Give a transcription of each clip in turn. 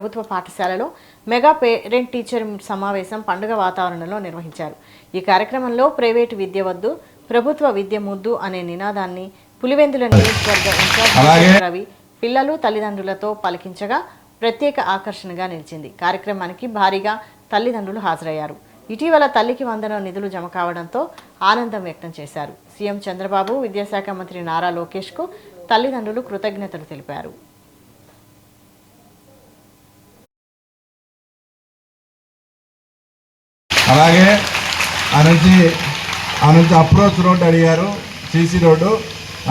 ప్రభుత్వ పాఠశాలలో mega parent teacher సమావేశం పండుగ వాతావరణంలో నిర్వహించారు. ఈ కార్యక్రమంలో ప్రైవేటు విద్య వద్దు, ప్రభుత్వ విద్య ముద్దు అనే నినాదాన్ని పులివెందుల నియోజకవర్గ ఇన్ఛార్జ్ రవి పిల్లలు తల్లిదండ్రులతో పలికించగా ప్రత్యేక ఆకర్షణగా నిలిచింది. కార్యక్రమానికి భారీగా తల్లిదండ్రులు హాజరయ్యారు. ఇటీవల తల్లికి వందనం నిధులు జమ కావడంతో ఆనందం వ్యక్తం చేశారు. సీఎం చంద్రబాబు, విద్యాశాఖ మంత్రి నారా లోకేష్కు తల్లిదండ్రులు కృతజ్ఞతలు తెలిపారు. అలాగే ఆ నుంచి అప్రోచ్ రోడ్డు అడిగారు, సీసీ రోడ్డు,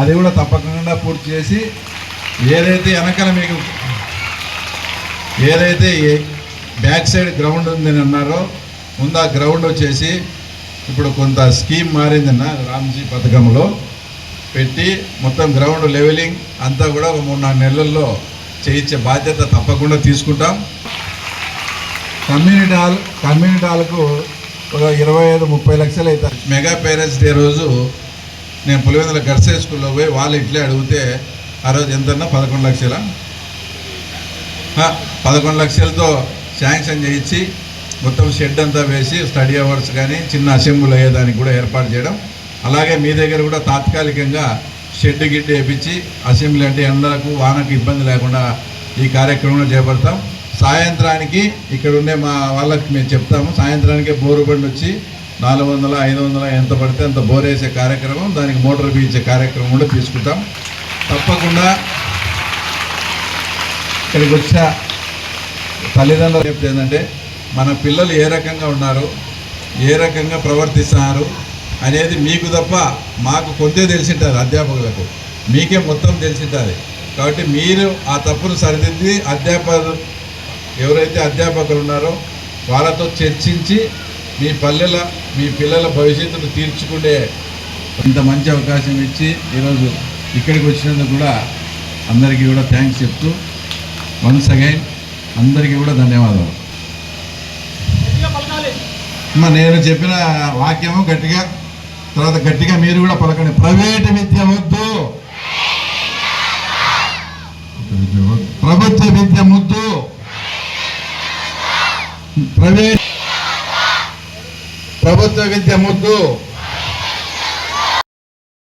అది కూడా తప్పకుండా పూర్తి చేసి ఏదైతే వెనకాల మీకు ఏదైతే బ్యాక్ సైడ్ గ్రౌండ్ ఉందని అన్నారో ముందు ఆ గ్రౌండ్ వచ్చేసి ఇప్పుడు కొంత స్కీమ్ మారిందన్న రామ్జీ పథకంలో పెట్టి మొత్తం గ్రౌండ్ లెవెలింగ్ అంతా కూడా ఒక 3-4 నెలల్లో చేయించే బాధ్యత తప్పకుండా తీసుకుంటాం. కమ్యూనిటీ హాల్కు ఒక 25-30 లక్షలు అవుతాయి. మెగా పేరెంట్స్ డే రోజు నేను పులివెందుల గర్ల్స్ హై స్కూల్లో పోయి వాళ్ళు ఇట్లే అడిగితే ఆ రోజు ఎంతన్నా 11 లక్షల 11 లక్షలతో శాంక్షన్ చేయించి మొత్తం షెడ్ అంతా వేసి స్టడీ అవర్స్ కానీ చిన్న అసెంబ్లీ అయ్యేదానికి కూడా ఏర్పాటు చేయడం. అలాగే మీ దగ్గర కూడా తాత్కాలికంగా షెడ్ గిడ్డు వేయించి అసెంబ్లీ అంటే ఎండలకు వానకు ఇబ్బంది లేకుండా ఈ కార్యక్రమంలో చేపడతాం. సాయంత్రానికి ఇక్కడ ఉండే మా వాళ్ళకి మేము చెప్తాము, సాయంత్రానికి బోరు బండి వచ్చి 400-500 ఎంత పడితే అంత బోర్ వేసే కార్యక్రమం, దానికి మోటార్ బీయించే కార్యక్రమం కూడా తీసుకుంటాం. తప్పకుండా ఇక్కడికి వచ్చిన తల్లిదండ్రులు చెప్తే ఏంటంటే మన పిల్లలు ఏ రకంగా ఉన్నారు, ఏ రకంగా ప్రవర్తిస్తున్నారు అనేది మీకు తప్ప మాకు కొంతే తెలిసింటుంది, అధ్యాపకులకు మీకే మొత్తం తెలిసింటుంది. కాబట్టి మీరు ఆ తప్పును సరిదిద్ది ఎవరైతే అధ్యాపకులు ఉన్నారో వాళ్ళతో చర్చించి మీ పిల్లల భవిష్యత్తును తీర్చుకునే ఇంత మంచి అవకాశం ఇచ్చి ఈరోజు ఇక్కడికి వచ్చినందుకు కూడా అందరికీ కూడా థ్యాంక్స్ చెప్తూ వన్స్ అగైన్ అందరికీ కూడా ధన్యవాదాలు. నేను చెప్పిన వాక్యము గట్టిగా తర్వాత గట్టిగా మీరు కూడా పలకండి. ప్రైవేటు విద్య వద్దు, ప్రభుత్వ విద్య ముద్దు, ప్రభుత్వ విద్య ముద్దు.